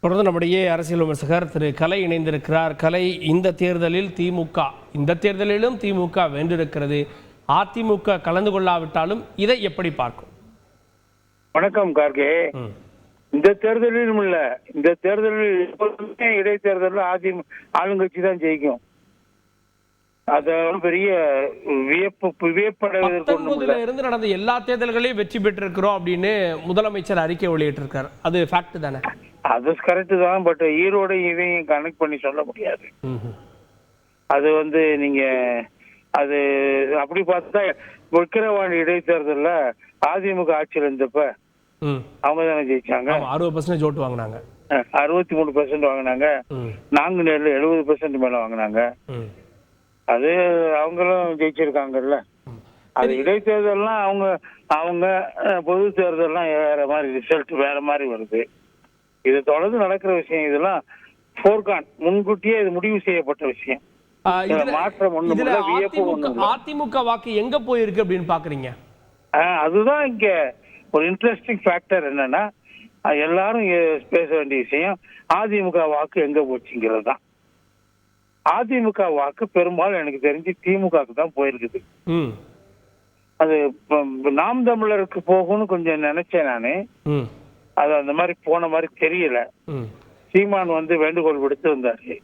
தொடர்ந்து நம்முடைய அரசியல் விமர்சகர் திரு கலை இணைந்திருக்கிறார். கலை, இந்த தேர்தலிலும் திமுக வென்றிருக்கிறது. அதிமுக கலந்து கொள்ளாவிட்டாலும் இதை எப்படி பார்க்கும்? வணக்கம் கார்கே. இந்த தேர்தலிலும் இல்ல, இந்த தேர்தலில் எப்போதுமே இடைத்தேர்தலில் ஆளுங்கட்சி தான் ஜெயிக்கும். அது பெரிய வியப்படைவதற்கு இருந்து நடந்த எல்லா தேர்தல்களையும் வெற்றி பெற்றிருக்கிறோம் அப்படின்னு முதலமைச்சர் அறிக்கை வெளியிட்டிருக்காரு. அது ஃபேக்ட் தானே? அது கரெக்ட் தான். பட் ஈரோட இதையும் கனெக்ட் பண்ணி சொல்ல முடியாது. அது நீங்க அது அப்படி பார்த்தா விக்கிரவாணி இடைத்தேர்தல்ல அதிமுக ஆட்சியில் இருந்தப்ப அவங்க தானே ஜெயிச்சாங்க. 60% ஓட்டு வாங்கினாங்க, 63% வாங்கினாங்க. நாங்குநேரில் 70% மேல வாங்கினாங்க. அது அவங்களும் ஜெயிச்சிருக்காங்கல்ல. அது இடைத்தேர்தல்லாம் அவங்க பொது தேர்தல்லாம் வேற மாதிரி, ரிசல்ட் வேற மாதிரி வருது. இது தொடர்ந்து நடக்கிற விஷயம். இதெல்லாம் போர்கான், முன்கூட்டியே இது முடிவு செய்யப்பட்ட விஷயம். மாற்றம் ஒண்ணு. அதிமுக வாக்கு எங்க போயிருக்கு அப்படின்னு பாக்குறீங்க? அதுதான் இங்க ஒரு இன்ட்ரெஸ்டிங் ஃபேக்டர். என்னன்னா, எல்லாரும் பேச வேண்டிய விஷயம் அதிமுக வாக்கு எங்க போச்சுங்கிறது தான். அதிமுக வாக்கு பெரும்பாலும் எனக்கு தெரிஞ்சு திமுகவுக்கு தான் போயிருக்குது. அது நாம் தமிழருக்கு போகும்னு கொஞ்சம் நினைச்சேன் நானு. அது அந்த மாதிரி போன மாதிரி தெரியல. சீமான் வேண்டுகோள் விடுத்து வந்தாரு,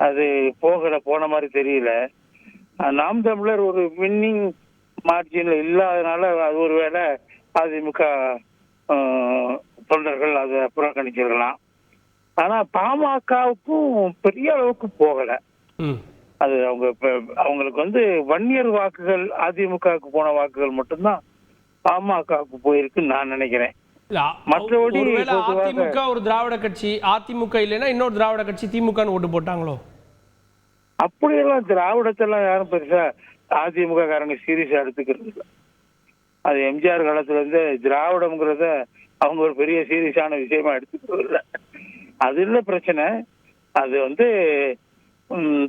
அது போன மாதிரி தெரியல. நாம் தமிழர் ஒரு வின்னிங் மார்ஜின்ல இல்லாதனால அது ஒருவேளை அதிமுக தொண்டர்கள் அதை புறக்கணிச்சிடலாம். ஆனா பாமகவுக்கும் பெரிய அளவுக்கு போகல. அது அவங்களுக்கு வன்னியர் வாக்குகள், அதிமுகவுக்கு போன வாக்குகள் மட்டும்தான் பாமகவுக்கு போயிருக்குன்னு நான் நினைக்கிறேன். மற்றபடி அதிமுக ஒரு திராவிட கட்சி, அதிமுக இல்லைன்னா இன்னொரு திராவிட கட்சி திமுக ஓட்டு போட்டாங்களோ? அப்படியெல்லாம் திராவிடத்தெல்லாம் யாரும் பெருசா அதிமுக காரங்க சீரியஸா எடுத்துக்கிறது இல்லை. அது எம்ஜிஆர் காலத்துல இருந்து திராவிடம்ங்கிறத அவங்க ஒரு பெரிய சீரியஸான விஷயமா எடுத்துக்கிறது இல்லை. அது இல்ல பிரச்சனை. அது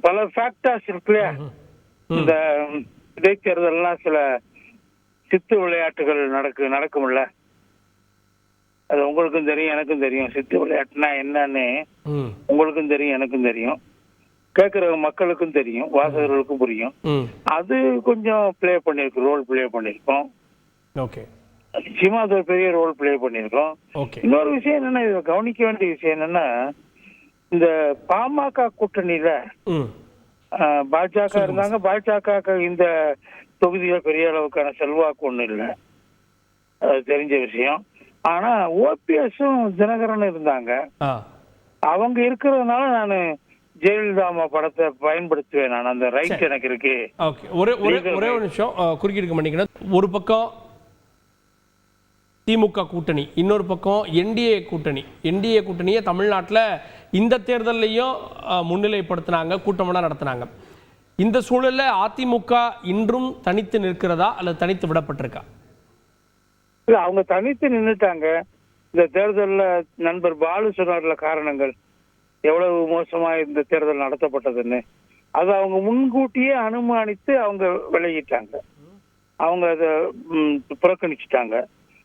பல ஃபேக்டர்ஸ் இருக்கு இல்லையா. இந்த இடைத்தேர்தல்லாம் சில சித்து விளையாட்டுகள் நடக்கும்ல. அது உங்களுக்கும் தெரியும், எனக்கும் தெரியும். சித்து விளையாட்டுனா என்னன்னு உங்களுக்கும் தெரியும், எனக்கும் தெரியும். கேட்கிற மக்களுக்கும் தெரியும், வாசகர்களுக்கும் புரியும். அது கொஞ்சம் ரோல் பிளே பண்ணிருக்கோம். நிச்சயமா அது ஒரு பெரிய ரோல் பிளே பண்ணிருக்கோம். இன்னொரு விஷயம் என்னன்னா, இதை கவனிக்க வேண்டிய விஷயம் என்னன்னா, இந்த பாமக கூட்டணியில பாஜக இருந்தாங்க. பாஜக இந்த தொகுதியில பெரிய அளவுக்கான செல்வாக்கு ஒண்ணு இல்லை, அது தெரிஞ்ச விஷயம். ஆனா ஓபிஎஸும் தினகரனும் இருந்தாங்க. அவங்க இருக்கிறதுனால நான் ஜெயலலிதா அம்மா படத்தை பயன்படுத்துவேன். நான் அந்த ரைட் எனக்கு இருக்கு. ஒரே ஒரு நிமிஷம் குறுக்கிட்டு பண்ணிக்கணும். ஒரு பக்கம் திமுக கூட்டணி, இன்னொரு பக்கம் என்டிஏ கூட்டணியை தமிழ்நாட்டில் இந்த தேர்தலையும் முன்னிலைப்படுத்தினாங்க, கூட்டமெல்லாம் நடத்தினாங்க. இந்த சூழல்ல அதிமுக இன்றும் தனித்து நிற்கிறதா அல்லது தனித்து விடப்பட்டிருக்கா? இல்ல, அவங்க தனித்து நின்றுட்டாங்க. இந்த தேர்தலில் நண்பர் பாலு சொன்னார்ல காரணங்கள், எவ்வளவு மோசமா இந்த தேர்தல் நடத்தப்பட்டதுன்னு. அது அவங்க முன்கூட்டியே அனுமானித்து அவங்க விலகிட்டாங்க, அவங்க அதை புறக்கணிச்சுட்டாங்க.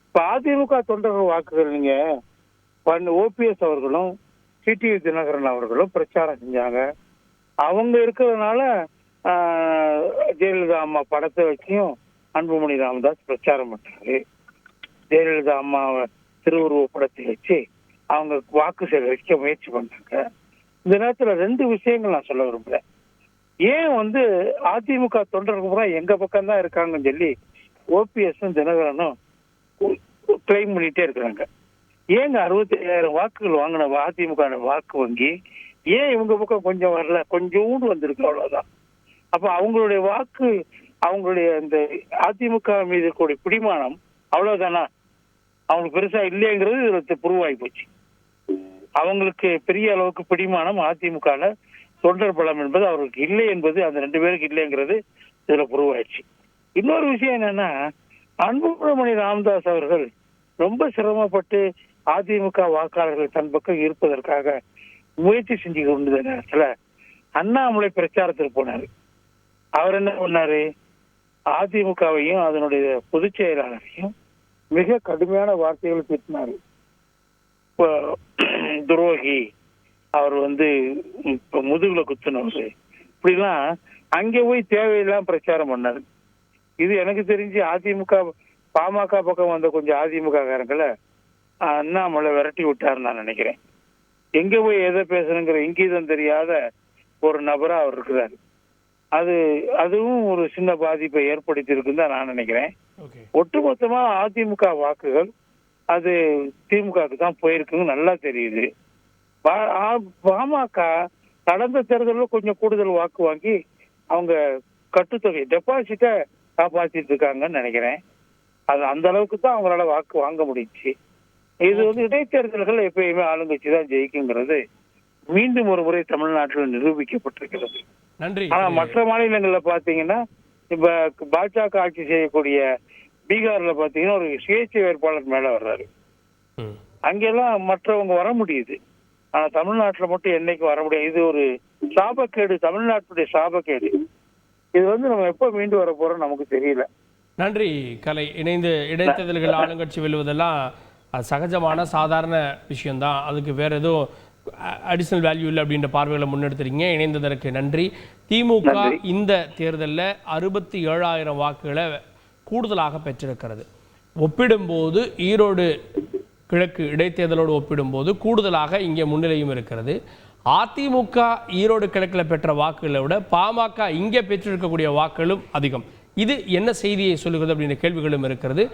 இப்ப அதிமுக தொண்டர்கள் வாக்குகள் நீங்க ஓபிஎஸ் அவர்களும் டிடிவி தினகரன் அவர்களும் பிரச்சாரம் செஞ்சாங்க. அவங்க இருக்கிறதுனால ஜெயலலிதா அம்மா படத்தை வச்சியும் அன்புமணி ராமதாஸ் பிரச்சாரம் பண்றாரு. ஜெயலலிதா அம்மாவை திருவுருவ படத்தை வச்சு அவங்க வாக்கு சேகரிக்க முயற்சி பண்றாங்க. இந்த நேரத்துல 2 விஷயங்கள் நான் சொல்ல விரும்புறேன். ஏன் அதிமுக தொண்டர்கள் பூரா எங்க பக்கம் தான் இருக்காங்கன்னு சொல்லி ஓபிஎஸும் தினகரனும் கிளைம் பண்ணிட்டே இருக்கிறாங்க. ஏங்க 65,000 வாக்குகள் வாங்கின அதிமுக வாக்கு வங்கி ஏன் இவங்க பக்கம் கொஞ்சம் வரல, கொஞ்சோண்டு வந்திருக்கு, அவ்வளவுதான். அப்ப அவங்களுடைய வாக்கு, அவங்களுடைய இந்த அதிமுக மீது கூடிய பிடிமானம் அவ்வளவுதானா? அவங்களுக்கு பெருசா இல்லைங்கிறது இதுல புருவாகி போச்சு. அவங்களுக்கு பெரிய அளவுக்கு பிடிமானம் அதிமுக தொண்டர் பலம் என்பது அவருக்கு இல்லை என்பது, அந்த 2 பேருக்கு இல்லைங்கிறது இதுல புருவாயிடுச்சு. இன்னொரு விஷயம் என்னன்னா, அன்புமணி ராமதாஸ் அவர்கள் ரொம்ப சிரமப்பட்டு அதிமுக வாக்காளர்கள் தன் பக்கம் இருப்பதற்காக முயற்சி செஞ்சு கொண்ட நேரத்துல அண்ணாமலை பிரச்சாரத்துக்கு போனாரு. அவர் என்ன பண்ணாரு, அதிமுகவையும் அதனுடைய பொதுச் செயலாளரையும் மிக கடுமையான வார்த்தைகள் திட்டினாரு. இப்போ துரோகி, அவர் வந்து இப்போ முதுகுல குத்துனவர், இப்படிலாம் அங்கே போய் தேவையில்லாம பிரச்சாரம் பண்ணாரு. இது எனக்கு தெரிஞ்சு அதிமுக பாமக பக்கம் வந்த கொஞ்சம் அதிமுக காரங்களை அண்ணாமலை விரட்டி விட்டாருன்னு நான் நினைக்கிறேன். எங்க போய் எதை பேசணுங்கிற இங்கீதம் தெரியாத ஒரு நபரா அவர் இருக்கிறாரு. அதுவும் ஒரு சின்ன பாதிப்பை ஏற்படுத்தி இருக்குன்னு தான் நான் நினைக்கிறேன். ஒட்டுமொத்தமா அதிமுக வாக்குகள் அது திமுகவுக்கு தான் போயிருக்குன்னு நல்லா தெரியுது. பாமக கடந்த தேர்தலில் கொஞ்சம் கூடுதல் வாக்கு வாங்கி அவங்க கட்டுத்தொகை டெபாசிட்டை காப்பாத்திட்டு இருக்காங்கன்னு நினைக்கிறேன். அது அந்த அளவுக்கு தான் அவங்களால வாக்கு வாங்க முடிச்சு. இது வந்து இடைத்தேர்தல்கள் எப்பயுமே ஆளுங்கட்சி தான் ஜெயிக்குங்கிறது மீண்டும் ஒரு முறை தமிழ்நாட்டில் நிரூபிக்கப்பட்டிருக்கிறது. நன்றி. ஆனா மற்ற மாநிலங்கள்ல பாத்தீங்கன்னா இப்ப பாஜக ஆட்சி செய்யக்கூடிய பீகார்ல பாத்தீங்கன்னா ஒரு சுயேட்சை வேட்பாளர் மேல வர்றாரு. அங்கெல்லாம் மற்றவங்க வர முடியுது. ஆனா தமிழ்நாட்டுல மட்டும் என்னைக்கு வர முடியாது. இது ஒரு சாபக்கேடு, தமிழ்நாட்டுடைய சாபக்கேடு. இது வந்து நம்ம எப்ப மீண்டு வர போறோம் நமக்கு தெரியல. நன்றி கலை. இணைந்து இடைத்தேர்தல்கள் ஆளுங்கட்சி வெல்வதெல்லாம் அது சகஜமான சாதாரண விஷயம்தான். அதுக்கு வேற எதுவும் அடிஷனல் வேல்யூ இல்லை அப்படின்ற பார்வைகளை முன்னெடுத்துறீங்க. இணைந்ததற்கு நன்றி. திமுக இந்த தேர்தலில் 67,000 வாக்குகளை கூடுதலாக பெற்றிருக்கிறது. ஒப்பிடும்போது ஈரோடு கிழக்கு இடைத்தேர்தலோடு ஒப்பிடும்போது கூடுதலாக இங்கே முன்னிலையும் இருக்கிறது. அதிமுக ஈரோடு கிழக்கில் பெற்ற வாக்குகளை விட பாமக இங்கே பெற்றிருக்கக்கூடிய வாக்குகளும் அதிகம். இது என்ன செய்தியை சொல்லுகிறது அப்படின்ற கேள்விகளும் இருக்கிறது.